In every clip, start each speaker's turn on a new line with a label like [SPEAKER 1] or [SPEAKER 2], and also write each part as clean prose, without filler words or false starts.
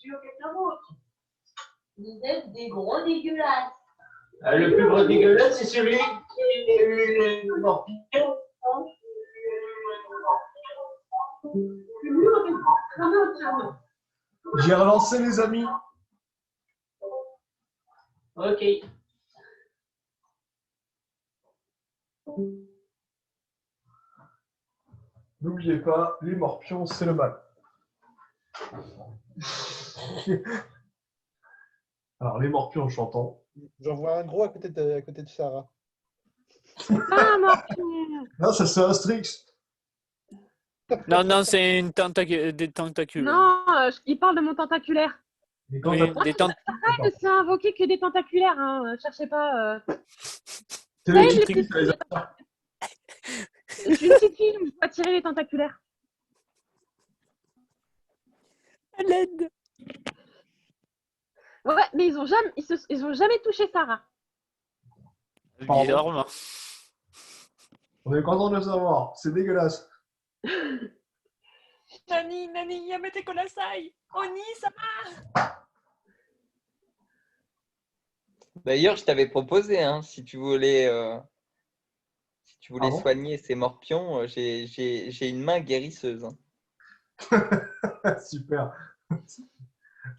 [SPEAKER 1] sur quelqu'un d'autre. Vous êtes des gros dégueulasses.
[SPEAKER 2] Le plus gros dégueulasse, c'est celui qui a eu le morpion.
[SPEAKER 3] J'ai relancé les amis.
[SPEAKER 2] Ok.
[SPEAKER 3] N'oubliez pas, les morpions, c'est le mal. Alors, les morpions chantants.
[SPEAKER 4] J'en vois un gros à côté de Sarah.
[SPEAKER 5] Ah, morpion.
[SPEAKER 3] Non, ça c'est Astrix.
[SPEAKER 6] Non, c'est des tentacules.
[SPEAKER 5] Non, il parle de mon tentaculaire.
[SPEAKER 3] Et quand
[SPEAKER 6] Oui,
[SPEAKER 3] t'as-
[SPEAKER 6] des
[SPEAKER 5] Arrête de se invoquer que des tentaculaires, hein. Cherchez pas.
[SPEAKER 3] C'est
[SPEAKER 5] Ouais,
[SPEAKER 3] les
[SPEAKER 5] les
[SPEAKER 3] petits
[SPEAKER 5] petits- Je suis une petite fille, donc je dois tirer les tentaculaires.
[SPEAKER 6] À l'aide.
[SPEAKER 5] Ouais, mais ils ont jamais touché Sarah.
[SPEAKER 6] Bizarrement.
[SPEAKER 3] On est content de le savoir. C'est dégueulasse.
[SPEAKER 1] Nani, yamete kodasai. Oni, ça va.
[SPEAKER 7] D'ailleurs, je t'avais proposé, hein, si tu voulais
[SPEAKER 3] Pardon
[SPEAKER 7] soigner ces morpions, j'ai une main guérisseuse. Hein.
[SPEAKER 3] Super.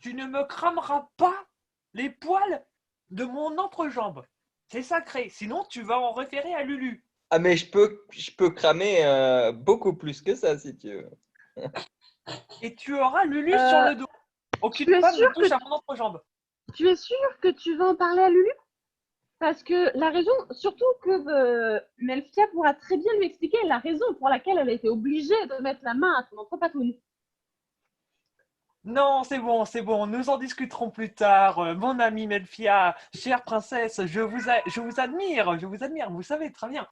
[SPEAKER 1] Tu ne me crameras pas les poils de mon entrejambe. C'est sacré, sinon tu vas en référer à Lulu.
[SPEAKER 7] Ah, mais je peux cramer beaucoup plus que ça, si tu veux.
[SPEAKER 1] Et tu auras Lulu sur le dos. Aucune
[SPEAKER 5] tu es
[SPEAKER 1] femme
[SPEAKER 5] sûr
[SPEAKER 1] ne touche
[SPEAKER 5] que-
[SPEAKER 1] à mon entrejambe.
[SPEAKER 5] Tu es sûr que tu vas en parler à Lulu? Parce que la raison, surtout que Melfia pourra très bien lui expliquer la raison pour laquelle elle a été obligée de mettre la main à son entrepatoune.
[SPEAKER 1] Non, c'est bon, nous en discuterons plus tard. Mon amie Melfia, chère princesse, je vous admire, vous savez très bien.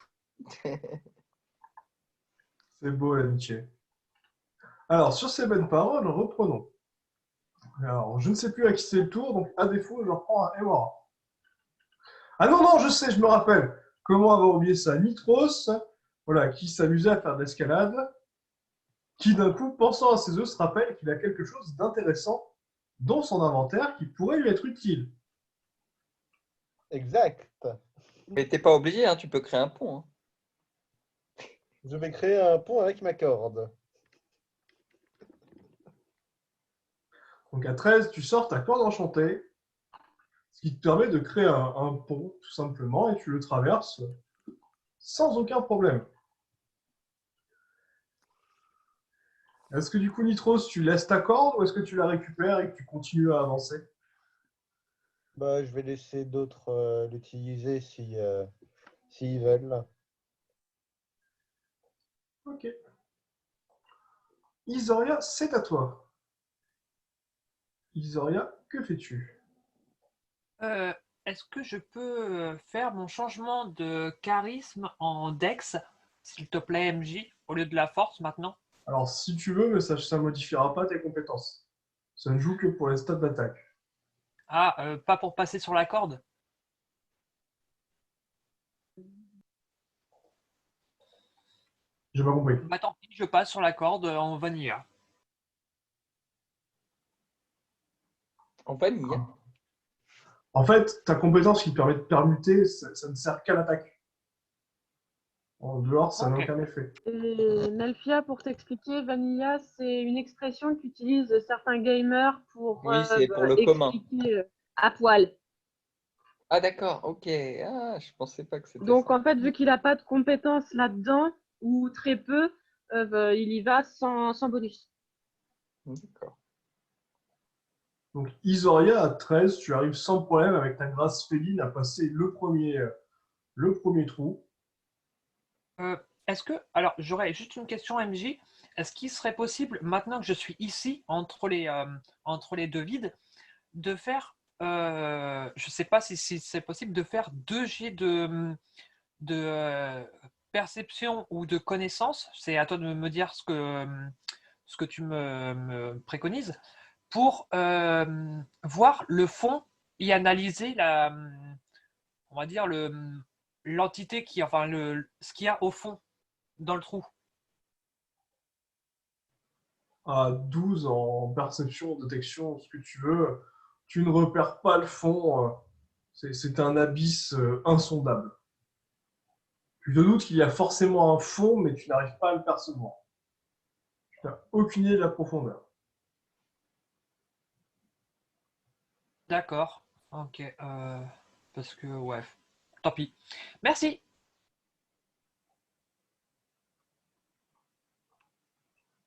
[SPEAKER 3] C'est beau l'amitié. Alors, sur ces bonnes paroles, reprenons. Alors, je ne sais plus à qui c'est le tour, donc à défaut, je reprends à Ewara. Ah non, je sais, je me rappelle. Comment avoir oublié ça? Nitros, voilà, qui s'amusait à faire de l'escalade, qui d'un coup, pensant à ses œufs, se rappelle qu'il a quelque chose d'intéressant dans son inventaire qui pourrait lui être utile.
[SPEAKER 4] Exact.
[SPEAKER 7] Mais t'es pas obligé, hein, tu peux créer un pont. Hein.
[SPEAKER 4] Je vais créer un pont avec ma corde.
[SPEAKER 3] Donc à 13, tu sors ta corde enchantée, ce qui te permet de créer un pont, tout simplement, et tu le traverses sans aucun problème. Est-ce que du coup, Nitros, tu laisses ta corde ou est-ce que tu la récupères et que tu continues à avancer?
[SPEAKER 4] Bah, je vais laisser d'autres l'utiliser s'ils veulent.
[SPEAKER 3] Ok. Isoria, c'est à toi. Isoria, que fais-tu?
[SPEAKER 1] Est-ce que je peux faire mon changement de charisme en Dex, s'il te plaît, MJ, au lieu de la force maintenant?
[SPEAKER 3] Alors, si tu veux, mais ça ne modifiera pas tes compétences. Ça ne joue que pour les stats d'attaque.
[SPEAKER 1] Ah, pas pour passer sur la corde?
[SPEAKER 3] J'ai pas compris.
[SPEAKER 1] Bah tant pis, je passe sur la corde en vanilla.
[SPEAKER 7] En vanille. Hein.
[SPEAKER 3] En fait, ta compétence qui te permet de permuter, ça ne sert qu'à l'attaque. En dehors, ça n'a
[SPEAKER 1] Ok.
[SPEAKER 3] aucun effet.
[SPEAKER 5] Et Melfia, pour t'expliquer, Vanilla, c'est une expression qu'utilisent certains gamers pour,
[SPEAKER 7] Oui, c'est pour le commun.
[SPEAKER 5] expliquer à poil.
[SPEAKER 7] Ah, d'accord, ok. Ah, je pensais pas que c'était
[SPEAKER 5] Donc
[SPEAKER 7] ça.
[SPEAKER 5] en fait, vu qu'il n'a pas de compétences là-dedans, ou très peu, il y va sans bonus.
[SPEAKER 7] D'accord.
[SPEAKER 3] Donc, Isoria, à 13, tu arrives sans problème avec ta grâce féline à passer le premier trou.
[SPEAKER 1] Est-ce que, alors j'aurais juste une question, MJ. Est-ce qu'il serait possible, maintenant que je suis ici, entre les deux vides, de faire, je ne sais pas si c'est possible, de faire 2 jets de perception ou de connaissance, c'est à toi de me dire ce que tu me préconises, pour voir le fond et analyser on va dire l'entité ce qu'il y a au fond dans le trou.
[SPEAKER 3] à 12 en perception, détection, ce que tu veux. Tu ne repères pas le fond. C'est un abysse insondable. Tu te doutes qu'il y a forcément un fond, mais tu n'arrives pas à le percevoir. Tu n'as aucune idée de la profondeur.
[SPEAKER 1] D'accord. Ok. Parce que, ouais. Tant pis. Merci.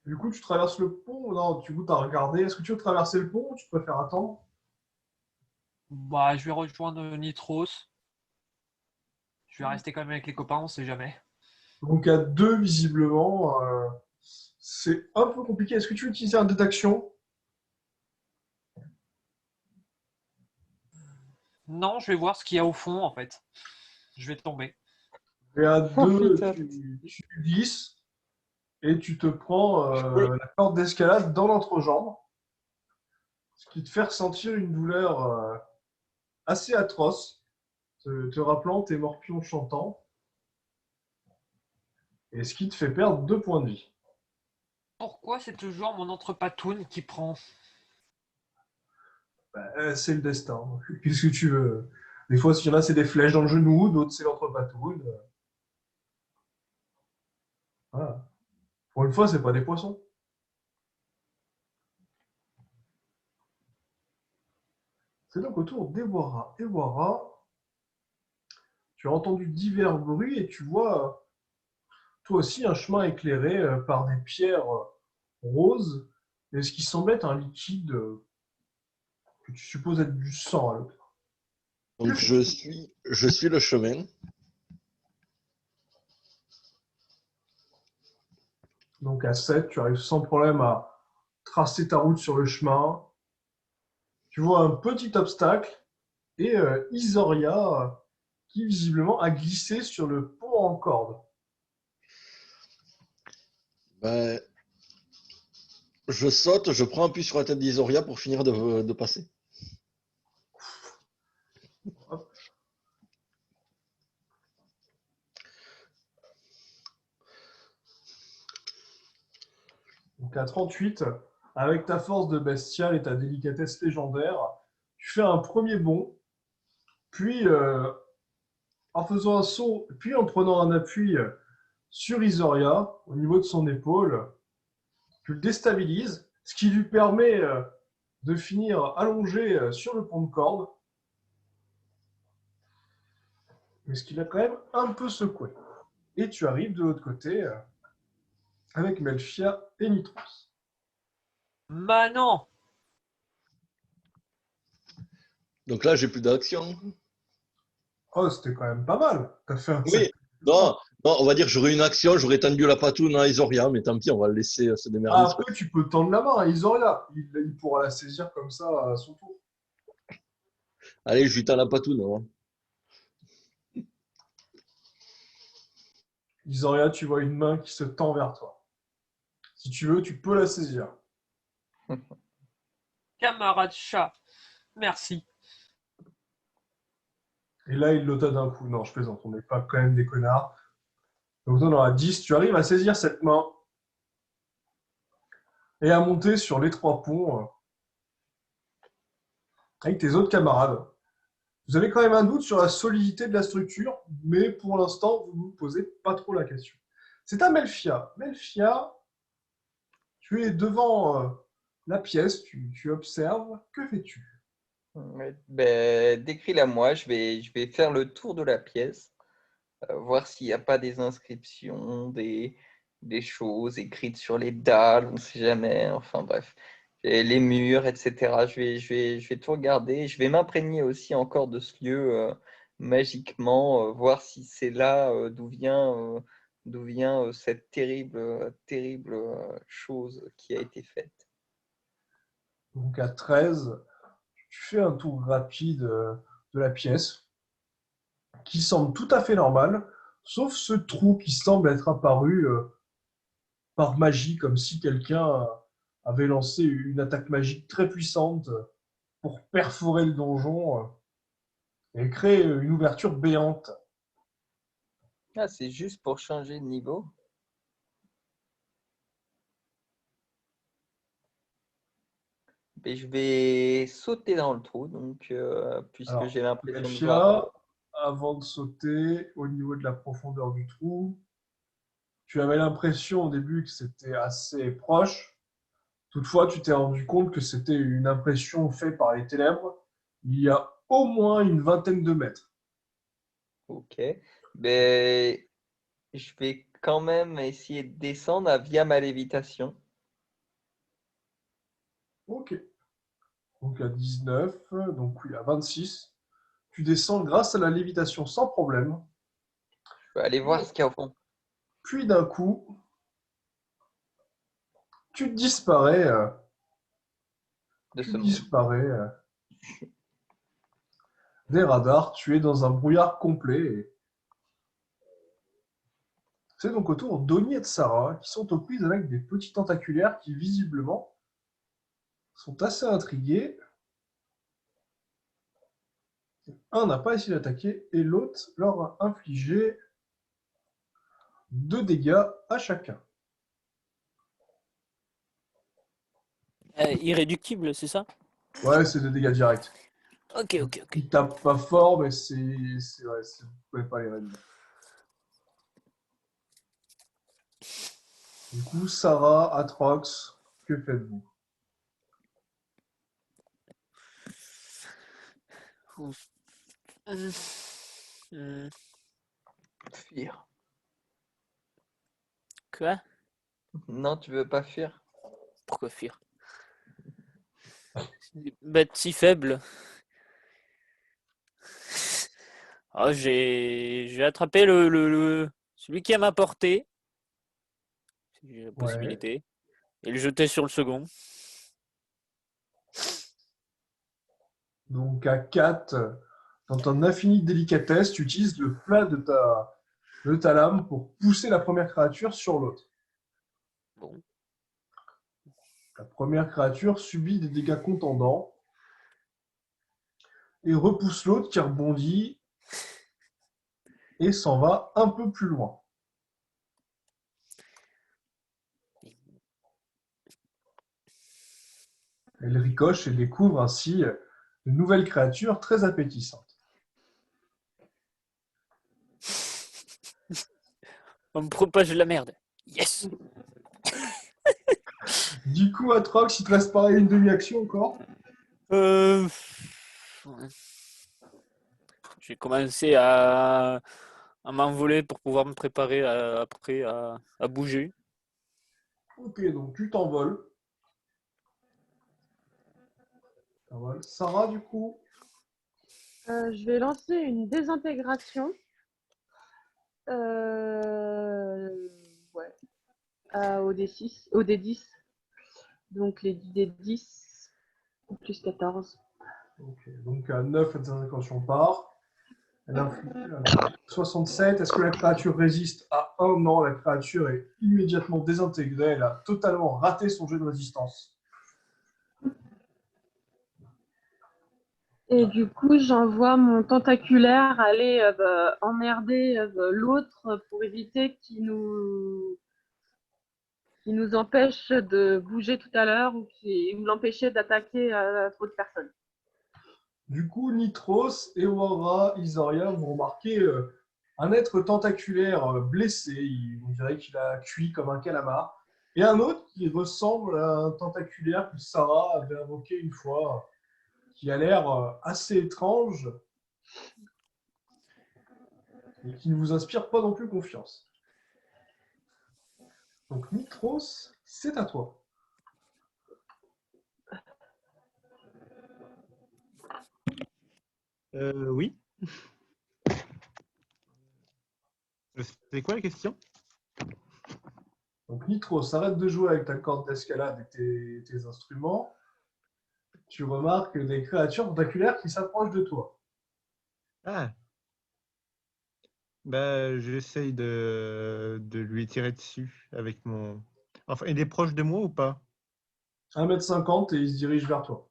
[SPEAKER 3] Du coup, tu traverses le pont. Non, du coup, tu as regardé. Est-ce que tu veux traverser le pont ou tu préfères attendre?
[SPEAKER 1] Bah, je vais rejoindre Nitros. Je vais rester quand même avec les copains, on sait jamais.
[SPEAKER 3] Donc, à deux, visiblement, c'est un peu compliqué. Est-ce que tu veux utiliser un dé d'action?
[SPEAKER 1] Non, je vais voir ce qu'il y a au fond, en fait. Je vais tomber.
[SPEAKER 3] Et à
[SPEAKER 7] Oh
[SPEAKER 3] deux,
[SPEAKER 7] putain.
[SPEAKER 3] tu glisses et tu te prends la corde d'escalade dans l'entrejambe, ce qui te fait ressentir une douleur assez atroce, te rappelant tes morpions chantants, et ce qui te fait perdre 2 points de vie.
[SPEAKER 1] Pourquoi c'est toujours mon entrepatoune qui prend?
[SPEAKER 3] C'est le destin. Qu'est-ce que tu veux? Des fois, s'il y en a, c'est des flèches dans le genou, d'autres, c'est l'entrepatoune. Voilà. Pour une fois, c'est pas des poissons. C'est donc au tour d'Ewara. Ewara, tu as entendu divers bruits et tu vois toi aussi un chemin éclairé par des pierres roses et ce qui semble être un liquide que tu supposes être du sang à l'autre.
[SPEAKER 4] Donc je suis le chemin.
[SPEAKER 3] Donc à 7, tu arrives sans problème à tracer ta route sur le chemin. Tu vois un petit obstacle et Isoria qui visiblement a glissé sur le pont en corde.
[SPEAKER 4] Ben, je saute, je prends appui sur la tête d'Isoria pour finir de passer.
[SPEAKER 3] Hop. Donc à 38, avec ta force de bestial et ta délicatesse légendaire, tu fais un premier bond, puis en faisant un saut, puis en prenant un appui sur Isoria au niveau de son épaule, tu le déstabilises, ce qui lui permet de finir allongé sur le pont de corde, mais ce qui l'a quand même un peu secoué. Et tu arrives de l'autre côté avec Melfia et Nitros.
[SPEAKER 1] Manon!
[SPEAKER 4] Donc là, j'ai plus d'action.
[SPEAKER 3] Oh, c'était quand même pas mal. T'as fait un
[SPEAKER 4] Oui,
[SPEAKER 3] sacré
[SPEAKER 4] non,
[SPEAKER 3] effort.
[SPEAKER 4] non, on va dire que j'aurais une action, j'aurais tendu la patoune à Isoria, mais tant pis, on va le laisser se démerder.
[SPEAKER 3] Après, tu peux tendre la main à Isoria. Il pourra la saisir comme ça à son tour.
[SPEAKER 4] Allez, je lui tends la patoune. Hein.
[SPEAKER 3] Isoria, tu vois une main qui se tend vers toi. Si tu veux, tu peux la saisir.
[SPEAKER 1] Camarade chat, merci.
[SPEAKER 3] Et là, il l'ôta d'un coup. Non, je plaisante, on n'est pas quand même des connards. Donc, on aura 10. Tu arrives à saisir cette main et à monter sur les 3 ponts avec tes autres camarades. Vous avez quand même un doute sur la solidité de la structure, mais pour l'instant, vous ne vous posez pas trop la question. C'est à Melfia. Melfia, tu es devant la pièce, tu observes. Que fais-tu?
[SPEAKER 7] Ouais, ben, décris-la moi, je vais faire le tour de la pièce, voir s'il n'y a pas des inscriptions, des choses écrites sur les dalles, on ne sait jamais, enfin bref, et les murs, etc. Je vais tout regarder, je vais m'imprégner aussi encore de ce lieu magiquement, voir si c'est là d'où vient cette terrible chose qui a été faite.
[SPEAKER 3] Donc à 13, tu fais un tour rapide de la pièce, qui semble tout à fait normal, sauf ce trou qui semble être apparu par magie, comme si quelqu'un avait lancé une attaque magique très puissante pour perforer le donjon et créer une ouverture béante.
[SPEAKER 7] Ah, c'est juste pour changer de niveau? Mais je vais sauter dans le trou, donc, puisque
[SPEAKER 3] Alors,
[SPEAKER 7] j'ai l'impression de voir.
[SPEAKER 3] Melchia, avant de sauter, au niveau de la profondeur du trou, tu avais l'impression au début que c'était assez proche. Toutefois, tu t'es rendu compte que c'était une impression faite par les ténèbres. Il y a au moins une vingtaine de mètres.
[SPEAKER 7] Ok. Mais je vais quand même essayer de descendre via ma lévitation.
[SPEAKER 3] Ok. Donc à 19, donc oui, à 26, tu descends grâce à la lévitation sans problème.
[SPEAKER 7] Je vais aller voir ce qu'il y a au fond
[SPEAKER 3] Puis d'un coup, tu disparais.
[SPEAKER 7] de
[SPEAKER 3] Tu
[SPEAKER 7] ce monde.
[SPEAKER 3] disparais des radars. Tu es dans un brouillard complet. C'est donc au tour d'Oni et de Sarah qui sont aux prises avec des petits tentaculaires qui visiblement sont assez intrigués. Un n'a pas essayé d'attaquer et l'autre leur a infligé 2 dégâts à chacun.
[SPEAKER 6] Irréductible, c'est ça?
[SPEAKER 3] Ouais, c'est des dégâts directs.
[SPEAKER 6] Ok, ok, ok.
[SPEAKER 3] Ils tapent pas fort, mais ouais, vous pouvez pas les réduire. Du coup, Sarah, Atrox, que faites-vous?
[SPEAKER 6] Ouf. Hum, hum,
[SPEAKER 7] Fuir.
[SPEAKER 6] Quoi?
[SPEAKER 7] Non, tu veux pas fuir?
[SPEAKER 6] Pourquoi fuir? Bête si faible. Ah, j'ai attrapé celui qui a ma portée, si j'ai la
[SPEAKER 3] Ouais.
[SPEAKER 6] possibilité, et le jeter sur le second.
[SPEAKER 3] Donc à 4, dans ton infinie délicatesse, tu utilises le plat de ta lame pour pousser la première créature sur l'autre.
[SPEAKER 6] Bon.
[SPEAKER 3] La première créature subit des dégâts contondants et repousse l'autre qui rebondit et s'en va un peu plus loin. Elle ricoche et découvre ainsi de nouvelles créatures très appétissantes.
[SPEAKER 6] On me propage de la merde. Yes!
[SPEAKER 3] Du coup, Atrox, il te reste pareil une demi-action encore.
[SPEAKER 6] Ouais. J'ai commencé à m'envoler pour pouvoir me préparer après à bouger.
[SPEAKER 3] Ok, donc tu t'envoles. Sarah, du coup,
[SPEAKER 5] Je vais lancer une désintégration. Ouais. Au D6, au D10. Donc les D10 plus 14.
[SPEAKER 3] ok, donc à 9, la désintegration part. Elle inflige 67. Est-ce que la créature résiste à 1? Non, la créature est immédiatement désintégrée. Elle a totalement raté son jet de résistance.
[SPEAKER 5] Et du coup, j'envoie mon tentaculaire aller emmerder l'autre pour éviter qu'il nous empêche de bouger tout à l'heure ou l'empêcher d'attaquer trop de personnes.
[SPEAKER 3] Du coup, Nitros, Ewara, Isoria, vous remarquez un être tentaculaire blessé. On dirait qu'il a cuit comme un calamar. Et un autre qui ressemble à un tentaculaire que Sarah avait invoqué une fois, qui a l'air assez étrange et qui ne vous inspire pas non plus confiance. Donc, Nitros, c'est à toi.
[SPEAKER 8] Oui. C'est quoi la question?
[SPEAKER 3] Donc, Nitros, arrête de jouer avec ta corde d'escalade et tes instruments. Tu remarques des créatures tentaculaires qui s'approchent de toi.
[SPEAKER 8] Ah, bah, j'essaye de lui tirer dessus avec mon. Enfin, il est proche de moi ou pas?
[SPEAKER 3] 1,50 m et il se dirige vers toi.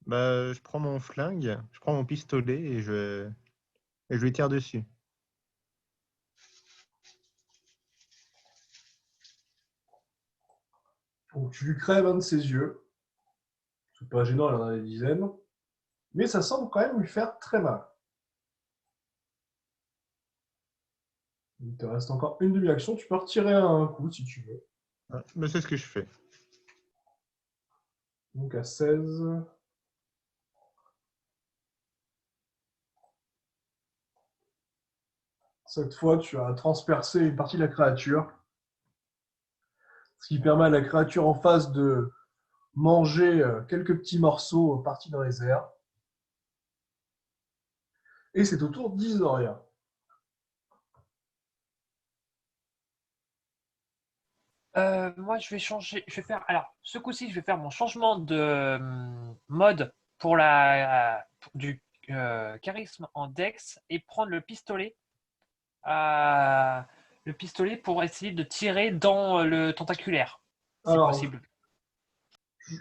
[SPEAKER 8] Bah, je prends mon flingue, je prends mon pistolet et je lui tire dessus.
[SPEAKER 3] Donc, tu lui crèves un de ses yeux. C'est pas gênant, il en a des dizaines. Mais ça semble quand même lui faire très mal. Il te reste encore une demi-action. Tu peux retirer un coup si tu veux.
[SPEAKER 8] Ah, mais c'est ce que je fais.
[SPEAKER 3] Donc à 16. Cette fois, tu as transpercé une partie de la créature. Ce qui permet à la créature en face de manger quelques petits morceaux partis dans les airs. Et c'est au tour d'Isoria.
[SPEAKER 1] Moi, je vais changer. Je vais faire. Alors, ce coup-ci, je vais faire mon changement de mode pour du charisme en Dex et prendre le pistolet pour essayer de tirer dans le tentaculaire, si
[SPEAKER 3] Alors,
[SPEAKER 1] possible.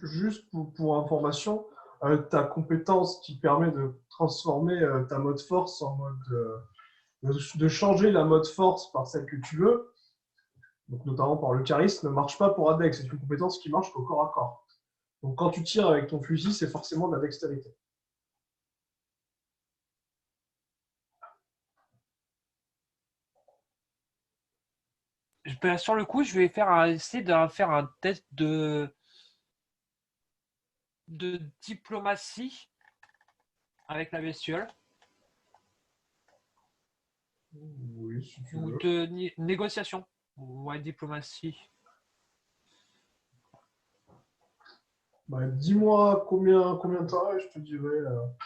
[SPEAKER 3] juste pour information, ta compétence qui permet de transformer ta mode force en mode. De changer la mode force par celle que tu veux, donc notamment par le charisme, ne marche pas pour Adex. C'est une compétence qui marche qu'au corps à corps. Donc quand tu tires avec ton fusil, c'est forcément de la dextérité.
[SPEAKER 1] Sur le coup, je vais essayer de faire un test de diplomatie avec la bestiole
[SPEAKER 3] Oui, si tu
[SPEAKER 1] ou
[SPEAKER 3] veux.
[SPEAKER 1] de négociation. Ouais, diplomatie.
[SPEAKER 3] Bah, dis-moi combien t'as et je te dirai.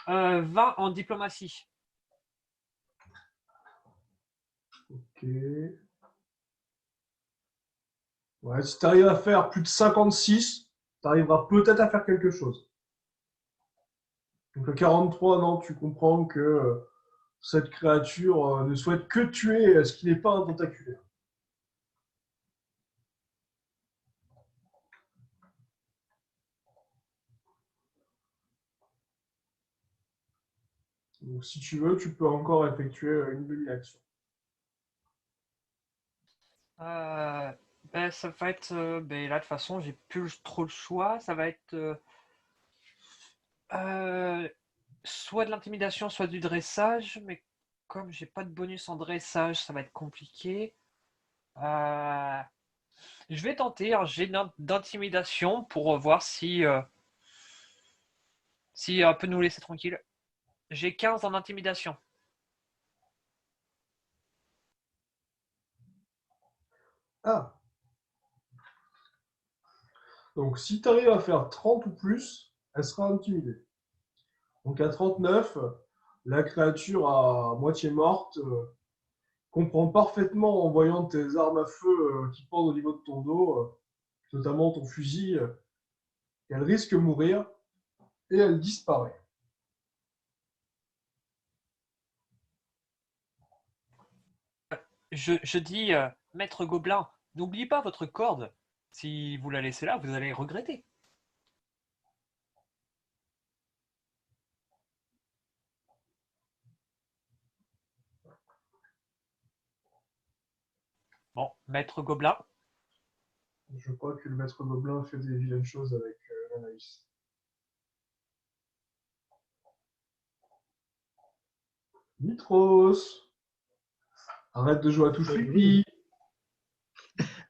[SPEAKER 1] 20 en diplomatie.
[SPEAKER 3] Ok. Ouais, si tu arrives à faire plus de 56, tu arriveras peut-être à faire quelque chose. Donc le 43, non, tu comprends que cette créature ne souhaite que tuer ce qui n'est pas un tentaculaire. Donc si tu veux, tu peux encore effectuer une demi-action.
[SPEAKER 1] Ça va être. Là, de toute façon, j'ai plus trop le choix. Ça va être soit de l'intimidation, soit du dressage. Mais comme j'ai pas de bonus en dressage, ça va être compliqué. Je vais tenter un jet d'intimidation pour voir si elle peut nous laisser tranquille. J'ai 15 en intimidation.
[SPEAKER 3] Ah, donc si tu arrives à faire 30 ou plus, elle sera intimidée. Donc à 39, la créature à moitié morte comprend parfaitement en voyant tes armes à feu qui pendent au niveau de ton dos, notamment ton fusil, qu'elle risque de mourir et elle disparaît.
[SPEAKER 1] Je dis, maître Gobelin, n'oubliez pas votre corde. Si vous la laissez là, vous allez regretter. Bon, maître Gobelin,
[SPEAKER 3] Je crois que le maître gobelin fait des vilaines choses avec l'analyse. Nitros, arrête de jouer à touche flippy.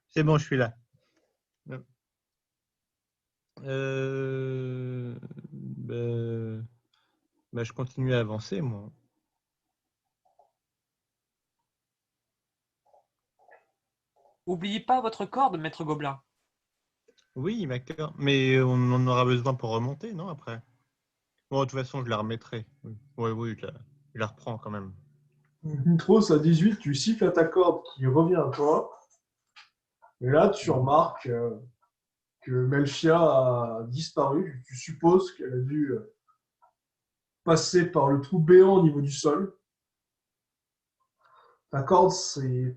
[SPEAKER 8] C'est bon, je suis là. Je continue à avancer, moi.
[SPEAKER 1] oubliez pas votre corde, maître Gobelin.
[SPEAKER 8] Oui, d'accord. Mais on en aura besoin pour remonter, non, après? Bon, de toute façon, je la remettrai. Oui, oui, je la reprends quand même.
[SPEAKER 3] Nitros, à 18, tu siffles à ta corde qui revient à toi. Et là, tu remarques que Melchia a disparu. Tu supposes qu'elle a dû passer par le trou béant au niveau du sol. Ta corde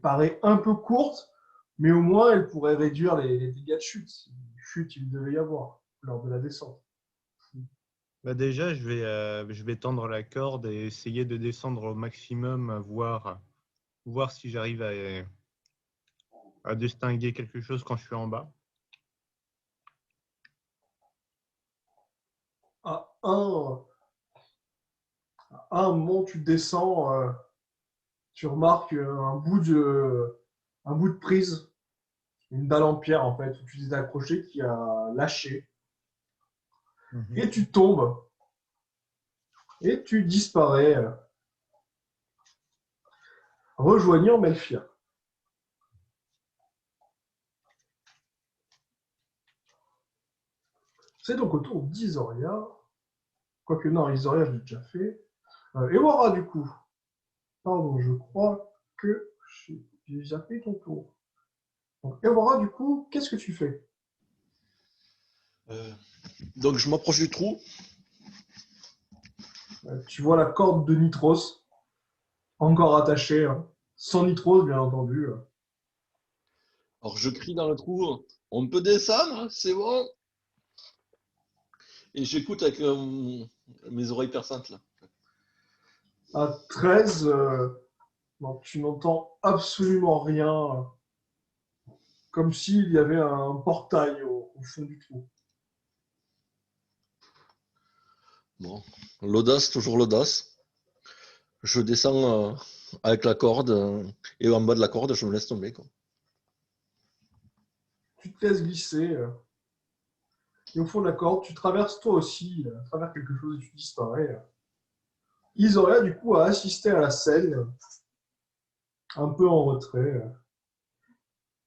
[SPEAKER 3] paraît un peu courte, mais au moins elle pourrait réduire les dégâts de chute. Si chute il devait y avoir lors de la descente.
[SPEAKER 8] Déjà, je vais tendre la corde et essayer de descendre au maximum, voir si j'arrive à distinguer quelque chose quand je suis en bas.
[SPEAKER 3] À un moment, tu descends, tu remarques un bout de prise, une dalle en pierre en fait, où tu t'es accroché qui a lâché.
[SPEAKER 8] Mhm.
[SPEAKER 3] Et tu tombes et tu disparais, rejoignant Melfia. C'est donc au tour d'Isoria. Quoique non, Isoria, je l'ai déjà fait. Ewara, du coup. Pardon, je crois que j'ai zappé ton tour. Donc, Ewara, du coup, qu'est-ce que tu fais?
[SPEAKER 4] Euh, donc je m'approche du trou.
[SPEAKER 3] Tu vois la corde de Nitros, encore attachée, hein. Sans Nitros, bien entendu.
[SPEAKER 4] Alors je crie dans le trou. On peut descendre, c'est bon. Et j'écoute avec mes oreilles perçantes là.
[SPEAKER 3] À 13, donc, tu n'entends absolument rien, comme s'il y avait un portail au fond du trou.
[SPEAKER 4] Bon, l'audace, toujours l'audace. Je descends avec la corde et en bas de la corde, je me laisse tomber, quoi.
[SPEAKER 3] Tu te laisses glisser, et au fond de la corde, tu traverses toi aussi, à travers quelque chose et tu disparais. Isoria, du coup, a assisté à la scène, un peu en retrait.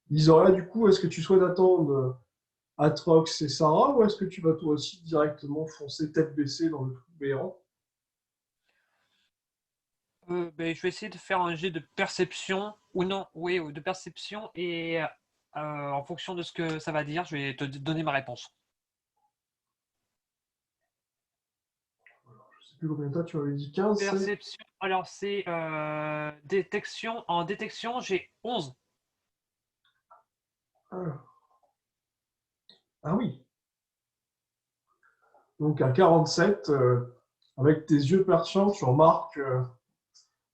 [SPEAKER 3] Isoria, du coup, est-ce que tu souhaites attendre Atrox et Sarah, ou est-ce que tu vas toi aussi directement foncer tête baissée dans le trou béant?
[SPEAKER 1] Ben, je vais essayer de faire un jet de perception, ou non, oui, ou de perception, et en fonction de ce que ça va dire, je vais te donner ma réponse.
[SPEAKER 3] Je sais plus combien de temps tu m'avais dit, 15, c'est?
[SPEAKER 1] Perception, alors c'est détection. En détection, j'ai 11.
[SPEAKER 3] Ah. Ah oui. Donc à 47, avec tes yeux perçants, tu remarques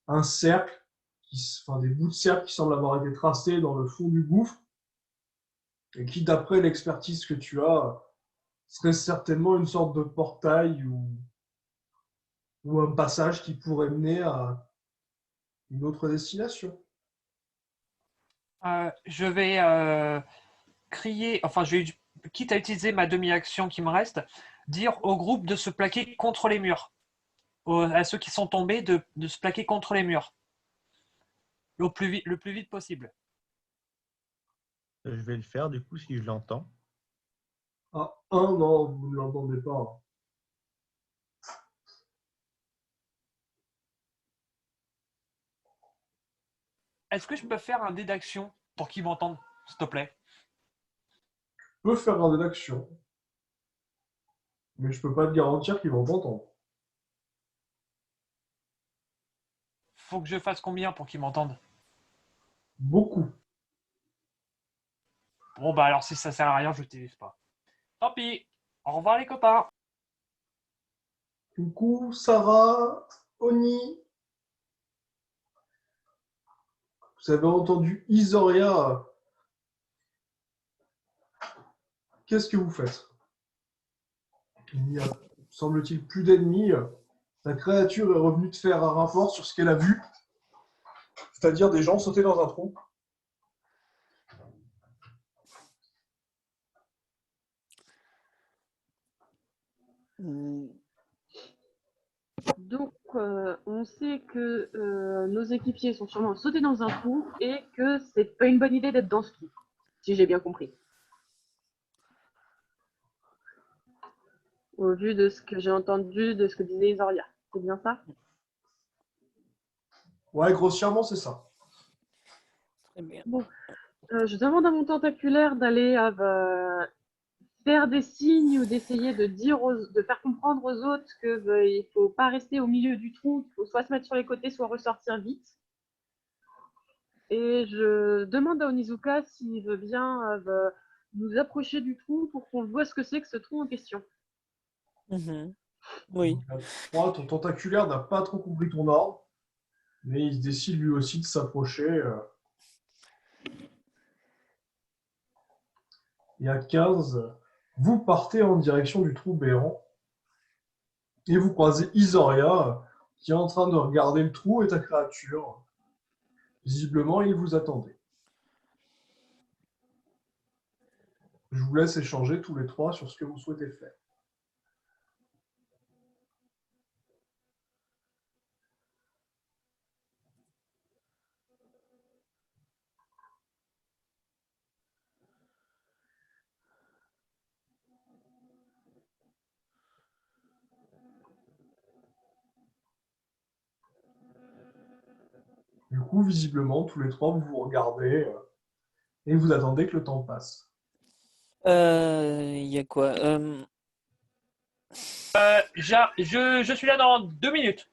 [SPEAKER 3] un cercle, enfin des bouts de cercle qui semblent avoir été tracés dans le fond du gouffre, et qui, d'après l'expertise que tu as, serait certainement une sorte de portail ou un passage qui pourrait mener à une autre destination.
[SPEAKER 1] Je vais crier, enfin, quitte à utiliser ma demi-action qui me reste, dire au groupe de se plaquer contre les murs. À ceux qui sont tombés, de se plaquer contre les murs. Le plus vite possible.
[SPEAKER 8] Je vais le faire du coup si je l'entends.
[SPEAKER 3] Ah, non, vous ne l'entendez pas.
[SPEAKER 1] Est-ce que je peux faire un dé d'action pour qu'ils m'entendent, s'il te plaît?
[SPEAKER 3] Je peux faire un dé d'action, mais je peux pas te garantir qu'ils vont t'entendre.
[SPEAKER 1] Faut que je fasse combien pour qu'ils m'entendent?
[SPEAKER 3] Beaucoup.
[SPEAKER 1] Bon, bah alors si ça sert à rien, je l'utilise pas. Tant pis. Au revoir les copains.
[SPEAKER 3] Coucou, Sarah, Oni. Vous avez entendu Isoria. Qu'est-ce que vous faites? Il n'y a, semble-t-il, plus d'ennemis. La créature est revenue te faire un rapport sur ce qu'elle a vu, c'est-à-dire des gens sauter dans un trou.
[SPEAKER 6] Hmm.
[SPEAKER 5] Donc, on sait que nos équipiers sont sûrement sautés dans un trou et que c'est pas une bonne idée d'être dans ce trou, si j'ai bien compris. Au vu de ce que j'ai entendu, de ce que disait Isoria. C'est bien ça?
[SPEAKER 3] Ouais, grossièrement, c'est ça.
[SPEAKER 6] Très bien.
[SPEAKER 5] Bon, je demande à mon tentaculaire d'aller faire des signes ou d'essayer de dire, de faire comprendre aux autres que il faut pas rester au milieu du trou, qu'il faut soit se mettre sur les côtés, soit ressortir vite. Et je demande à Onizuka s'il veut bien nous approcher du trou pour qu'on voit ce que c'est que ce trou en question.
[SPEAKER 6] Mhm. Oui.
[SPEAKER 3] Donc, à 3, ton tentaculaire n'a pas trop compris ton ordre, mais il décide lui aussi de s'approcher. Et à 15, vous partez en direction du trou béant. Et vous croisez Isoria qui est en train de regarder le trou et ta créature. Visiblement, il vous attendait. Je vous laisse échanger tous les trois sur ce que vous souhaitez faire. Du coup, visiblement, tous les trois, vous vous regardez et vous attendez que le temps passe.
[SPEAKER 6] Il y a quoi?
[SPEAKER 1] Je suis là dans 2 minutes.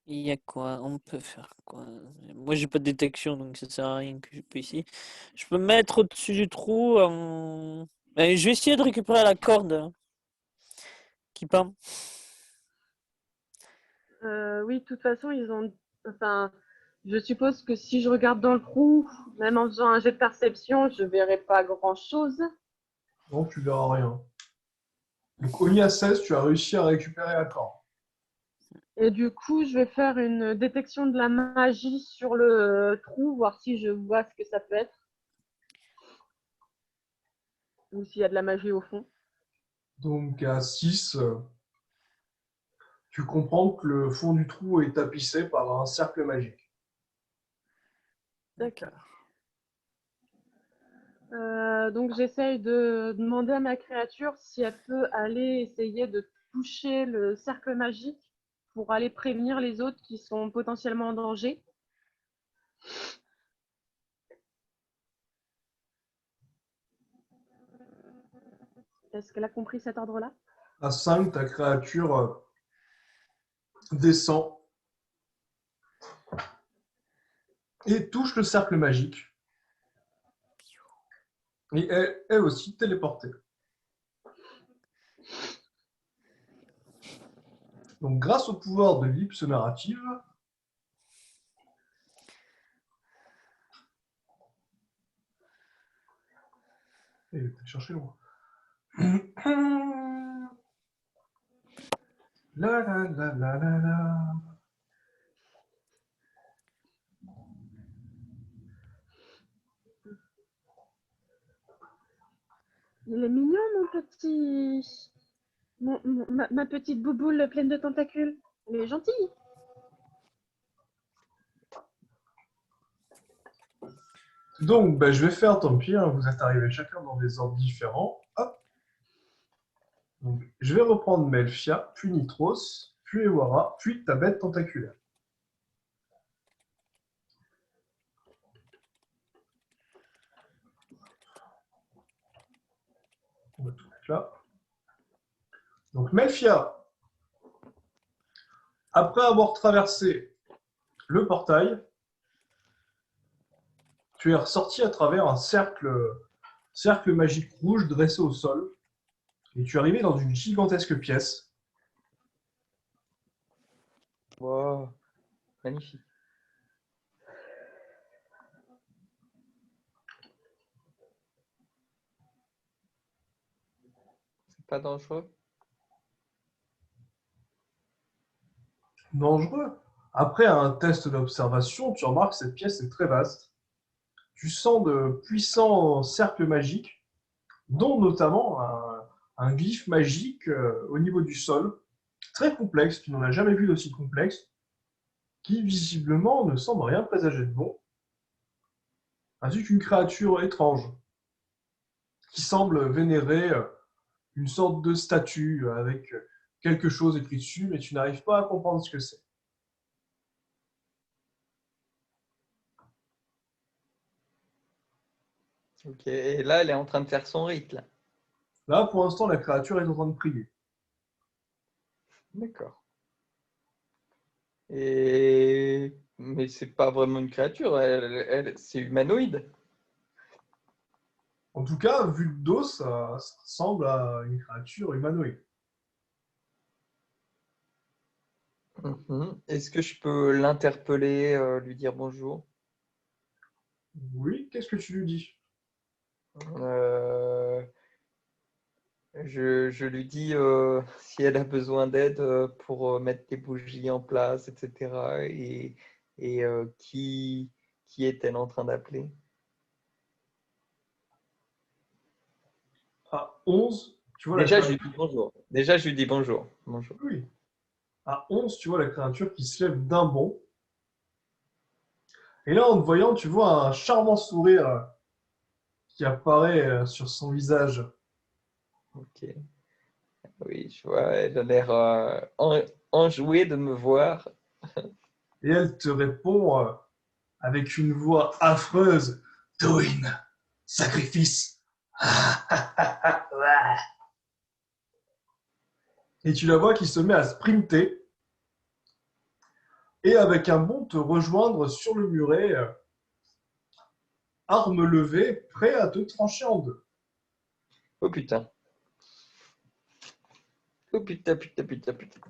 [SPEAKER 6] Il y a quoi? On peut faire quoi? Moi, j'ai pas de détection, donc ça sert à rien que je peux ici. Je peux me mettre au-dessus du trou. Je vais essayer de récupérer la corde qui pend.
[SPEAKER 5] Oui, de toute façon, ils ont. Enfin, je suppose que si je regarde dans le trou, même en faisant un jet de perception, je verrai pas grand-chose.
[SPEAKER 3] Non, tu verras rien. Donc, au à 16, tu as réussi à récupérer la corde.
[SPEAKER 5] Et du coup, je vais faire une détection de la magie sur le trou, voir si je vois ce que ça peut être. Ou s'il y a de la magie au fond.
[SPEAKER 3] Donc, à 6, tu comprends que le fond du trou est tapissé par un cercle magique.
[SPEAKER 5] D'accord. Donc j'essaye de demander à ma créature si elle peut aller essayer de toucher le cercle magique pour aller prévenir les autres qui sont potentiellement en danger. Est-ce qu'elle a compris cet ordre-là?
[SPEAKER 3] À 5, ta créature descend et touche le cercle magique. Et elle aussi téléportée. Donc, grâce au pouvoir de l'ellipse narrative, et il va chercher loin. La la la la la la.
[SPEAKER 5] Il est mignon, mon petit. Ma petite bouboule pleine de tentacules. Elle est gentille.
[SPEAKER 3] Donc, je vais faire, tant pis, hein, vous êtes arrivés chacun dans des ordres différents. Hop. Donc, je vais reprendre Melfia, puis Nitros, puis Ewara, puis ta bête tentaculaire. On va tout mettre là. Donc, Melfia, après avoir traversé le portail, tu es ressorti à travers un cercle magique rouge dressé au sol, et tu es arrivé dans une gigantesque pièce.
[SPEAKER 7] Wow, magnifique. C'est pas dangereux?
[SPEAKER 3] Dangereux. Après un test d'observation, tu remarques que cette pièce est très vaste. Tu sens de puissants cercles magiques, dont notamment un glyphe magique au niveau du sol, très complexe, tu n'en as jamais vu d'aussi complexe, qui visiblement ne semble rien présager de bon, ainsi qu'une créature étrange, qui semble vénérer une sorte de statue avec quelque chose écrit dessus, mais tu n'arrives pas à comprendre ce que c'est.
[SPEAKER 7] Ok, et là, elle est en train de faire son rite, là.
[SPEAKER 3] Là, pour l'instant, la créature est en train de prier.
[SPEAKER 7] D'accord. Mais c'est pas vraiment une créature, c'est humanoïde.
[SPEAKER 3] En tout cas, vu le dos, ça ressemble à une créature humanoïde.
[SPEAKER 7] Mhm. Est-ce que je peux l'interpeller, lui dire bonjour?
[SPEAKER 3] Oui, qu'est-ce que tu lui dis?
[SPEAKER 7] Euh, Je lui dis si elle a besoin d'aide pour mettre les bougies en place, etc. Et qui est-elle en train d'appeler?
[SPEAKER 3] À 11, tu vois la
[SPEAKER 7] Déjà, je lui
[SPEAKER 3] créature.
[SPEAKER 7] dis bonjour. Déjà, je lui dis bonjour. Bonjour.
[SPEAKER 3] Oui. À 11, tu vois la créature qui se lève d'un bond. Et là, en te voyant, tu vois un charmant sourire qui apparaît sur son visage.
[SPEAKER 7] Ok. Oui, je vois, elle a l'air enjouée de me voir.
[SPEAKER 3] Et elle te répond avec une voix affreuse. Doin, sacrifice. Et tu la vois qui se met à sprinter et avec un bond te rejoindre sur le muret, arme levée, prêt à te trancher en deux.
[SPEAKER 7] Oh putain. Oh putain, putain, putain, putain.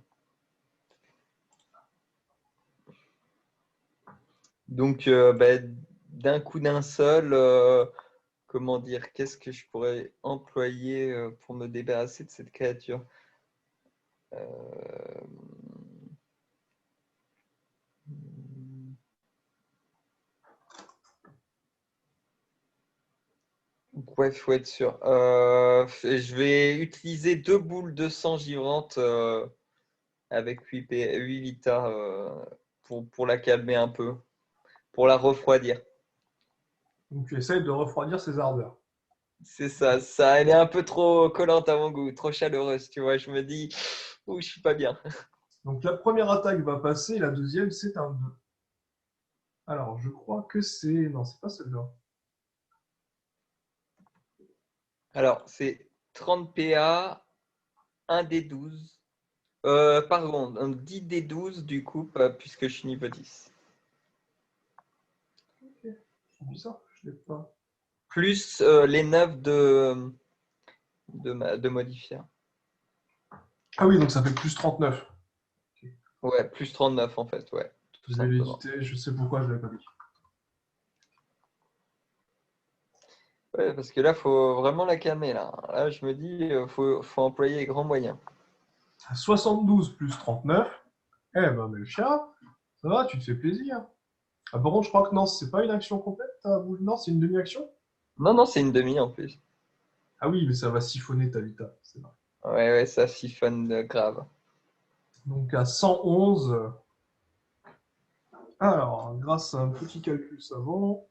[SPEAKER 7] Donc, d'un coup d'un seul, comment dire, qu'est-ce que je pourrais employer pour me débarrasser de cette créature? Euh, Ouais, faut être sûr. Je vais utiliser 2 boules de sang givrantes avec 8 vita pour la calmer un peu, pour la refroidir.
[SPEAKER 3] Donc tu essayes de refroidir ses ardeurs.
[SPEAKER 7] C'est ça, elle est un peu trop collante à mon goût, trop chaleureuse, tu vois. Je me dis, ouh, je suis pas bien.
[SPEAKER 3] Donc la première attaque va passer, la deuxième c'est un 2. Alors je crois que c'est... Non, c'est pas celle-là.
[SPEAKER 7] Alors, c'est 30 PA, 1 d 12. Pardon, un 10 d 12 du coup, puisque je suis niveau 10.
[SPEAKER 3] Ok, c'est bizarre, je l'ai pas.
[SPEAKER 7] Plus les 9 de modifier.
[SPEAKER 3] Ah oui, donc ça fait plus 39.
[SPEAKER 7] Ouais, plus 39 en fait, ouais, tout
[SPEAKER 3] Je vais
[SPEAKER 7] simplement.
[SPEAKER 3] l'éditer, je sais pourquoi je l'avais pas dit.
[SPEAKER 7] Ouais, parce que là, faut vraiment la calmer. Là je me dis, faut employer les grands moyens.
[SPEAKER 3] 72 plus 39. Eh ben Melchia, ça va, tu te fais plaisir. Ah, par contre, je crois que non, c'est pas une action complète, ta boule. Non, c'est une demi-action.
[SPEAKER 7] Non, non, c'est une demi en plus.
[SPEAKER 3] Ah oui, mais ça va siphonner ta vita, c'est vrai.
[SPEAKER 7] Ouais, ouais, ça siphonne grave.
[SPEAKER 3] Donc à 111. Alors, grâce à un petit calcul savant,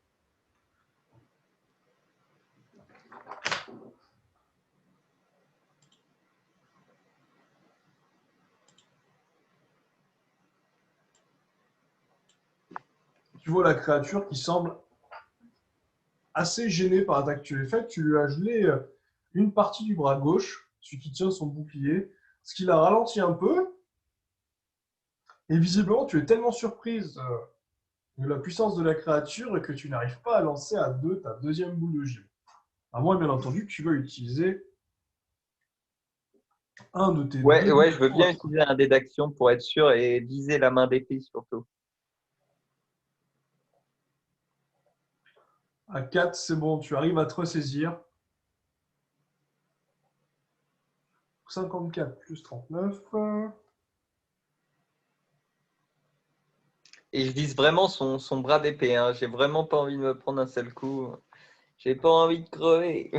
[SPEAKER 3] tu vois la créature qui semble assez gênée par l'attaque que tu lui as faite. Tu lui as gelé une partie du bras gauche, celui qui tient son bouclier, ce qui la ralentit un peu. Et visiblement, tu es tellement surprise de la puissance de la créature que tu n'arrives pas à lancer à deux ta deuxième boule de givre. À moins, bien entendu, que tu vas utiliser un de tes
[SPEAKER 7] Ouais,
[SPEAKER 3] deux
[SPEAKER 7] ouais, je veux
[SPEAKER 3] niveaux
[SPEAKER 7] bien utiliser un dé d'action pour être sûr et viser la main d'épée surtout.
[SPEAKER 3] à 4, c'est bon, tu arrives à te ressaisir. 54 plus 39.
[SPEAKER 7] Et je vise vraiment son bras d'épée. Hein. J'ai vraiment pas envie de me prendre un seul coup. J'ai pas envie de crever.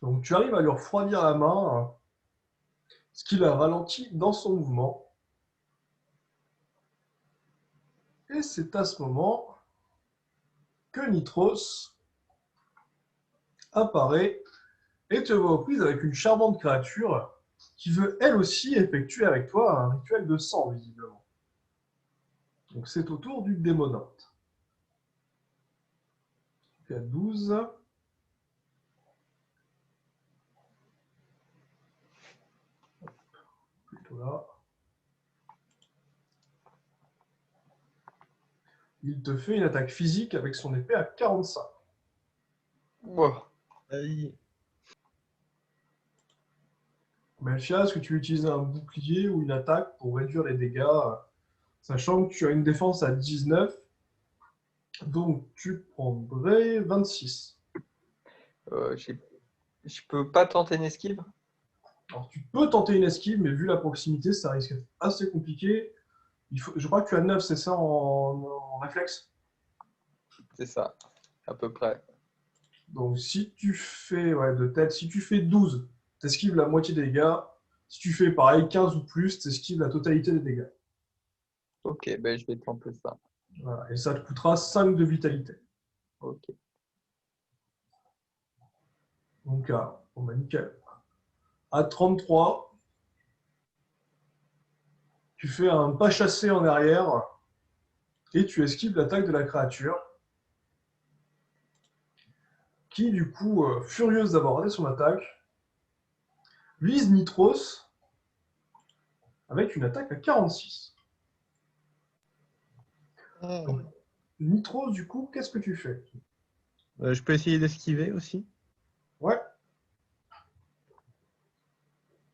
[SPEAKER 3] Donc tu arrives à lui refroidir la main, ce qui la ralentit dans son mouvement. Et c'est à ce moment que Nitros apparaît et te voit aux prises avec une charmante créature qui veut elle aussi effectuer avec toi un rituel de sang, visiblement. Donc c'est au tour du démonante. Tu es à 12. Plutôt là. Il te fait une attaque physique avec son épée à 45.
[SPEAKER 7] Wow.
[SPEAKER 8] Aïe.
[SPEAKER 3] Melchia, est-ce que tu utilises un bouclier ou une attaque pour réduire les dégâts Sachant que tu as une défense à 19, donc tu prendrais 26.
[SPEAKER 7] Je peux pas tenter une esquive?
[SPEAKER 3] Alors tu peux tenter une esquive, mais vu la proximité, ça risque d'être assez compliqué. Je crois que tu as 9, c'est ça, en réflexe?
[SPEAKER 7] C'est ça, à peu près.
[SPEAKER 3] Donc si tu fais, ouais, de tête, si tu fais 12, tu esquives la moitié des dégâts. Si tu fais pareil, 15 ou plus, tu esquives la totalité des dégâts.
[SPEAKER 7] Ok, ben je vais tenter ça.
[SPEAKER 3] Voilà. Et ça te coûtera 5 de vitalité.
[SPEAKER 7] Ok.
[SPEAKER 3] Donc, bon, bah, nickel. À 33, tu fais un pas chassé en arrière et tu esquives l'attaque de la créature qui, du coup, furieuse d'avoir raté son attaque, vise Nitros avec une attaque à 46. Donc, Nitros, du coup, qu'est-ce que tu fais?
[SPEAKER 8] Je peux essayer d'esquiver aussi.
[SPEAKER 3] Ouais.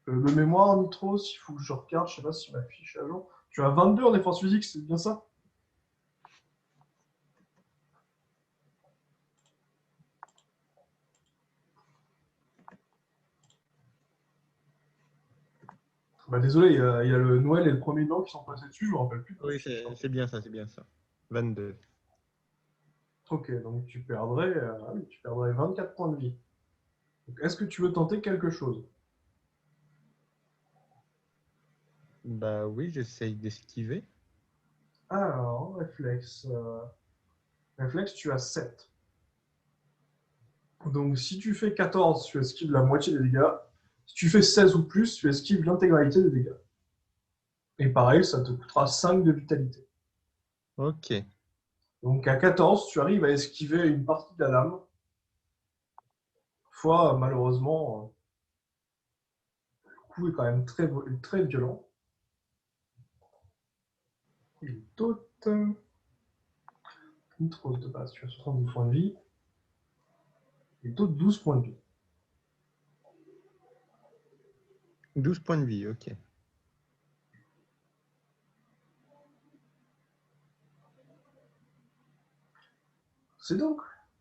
[SPEAKER 3] De mémoire, Nitros, il faut que je regarde, je sais pas si ma fiche est à jour. Tu as 22 en défense physique, c'est bien ça? Bah désolé, il y a le Noël et le premier Noël qui sont passés dessus, je me rappelle plus.
[SPEAKER 8] Oui, c'est bien ça, c'est bien ça. 22.
[SPEAKER 3] Ok, donc tu perdrais 24 points de vie. Est-ce que tu veux tenter quelque chose?
[SPEAKER 8] Bah oui, j'essaye d'esquiver.
[SPEAKER 3] Alors, réflexe, tu as 7. Donc si tu fais 14, tu esquives la moitié des dégâts. Si tu fais 16 ou plus, tu esquives l'intégralité des dégâts. Et pareil, ça te coûtera 5 de vitalité.
[SPEAKER 8] Ok.
[SPEAKER 3] Donc à 14, tu arrives à esquiver une partie de la lame. Fois, malheureusement, le coup est quand même très, très violent. Il tote. Une trousse de base, tu as 70 points de vie. Et d'autres 12 points de vie.
[SPEAKER 8] 12 points de vie, ok.
[SPEAKER 3] C'est donc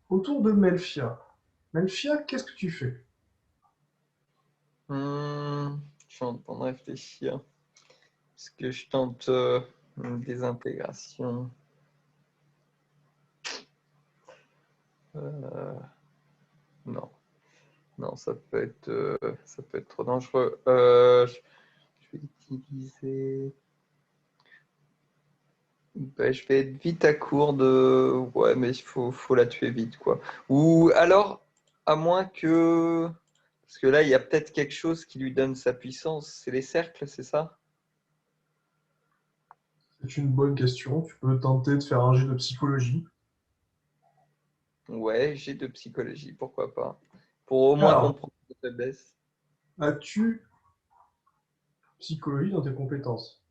[SPEAKER 3] au tour de Melfia. Melfia, qu'est-ce que tu fais?
[SPEAKER 7] Je suis en train de réfléchir. Est-ce que je tente une désintégration? Non. Non, ça peut être trop dangereux. Je vais utiliser. Ben, je vais être vite à court de. Ouais, mais il faut la tuer vite, quoi. Ou alors, à moins que. Parce que là, il y a peut-être quelque chose qui lui donne sa puissance. C'est les cercles, c'est ça?
[SPEAKER 3] C'est une bonne question. Tu peux tenter de faire un jet de psychologie.
[SPEAKER 7] Ouais, j'ai de psychologie, pourquoi pas. Pour au moins
[SPEAKER 3] Alors,
[SPEAKER 7] comprendre les faiblesses.
[SPEAKER 3] as-tu psychologie dans tes compétences?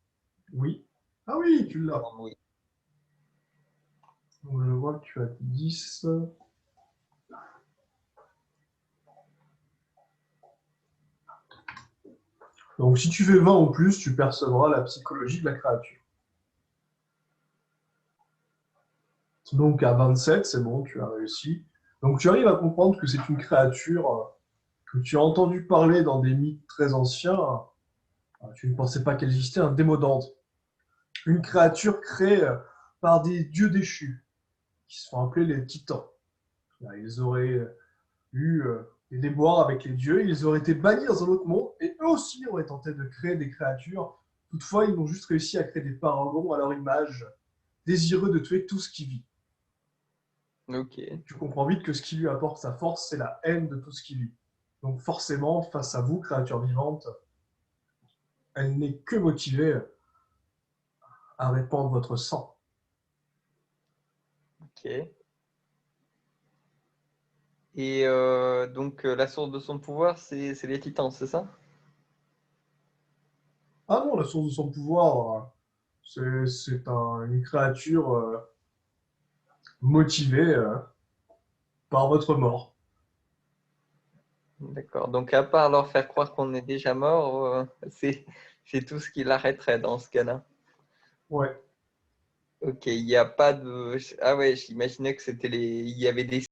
[SPEAKER 3] Oui. Ah oui, tu l'as.
[SPEAKER 7] Oui.
[SPEAKER 3] Donc, je vois que tu as 10. Donc si tu fais 20 ou plus, tu percevras la psychologie de la créature. Donc à 27, c'est bon, tu as réussi. Donc tu arrives à comprendre que c'est une créature que tu as entendu parler dans des mythes très anciens. Tu ne pensais pas qu'elle existait, un démodante. Une créature créée par des dieux déchus, qui se font appeler les titans. Ils auraient eu des déboires avec les dieux, ils auraient été bannis dans un autre monde, et eux aussi auraient tenté de créer des créatures. Toutefois, ils ont juste réussi à créer des parangons à leur image, désireux de tuer tout ce qui vit.
[SPEAKER 7] Ok.
[SPEAKER 3] Tu comprends vite que ce qui lui apporte sa force, c'est la haine de tout ce qui vit. Donc forcément, face à vous, créature vivante, elle n'est que motivée à répandre votre sang.
[SPEAKER 7] Ok. Et donc, la source de son pouvoir, c'est les titans, c'est ça?
[SPEAKER 3] Ah non, la source de son pouvoir, c'est une créature motivée par votre mort.
[SPEAKER 7] D'accord. Donc, à part leur faire croire qu'on est déjà mort, c'est tout ce qui l'arrêterait dans ce cas-là.
[SPEAKER 3] Ouais.
[SPEAKER 7] Ok, il n'y a pas de. Ah ouais, j'imaginais que c'était les. Il y avait des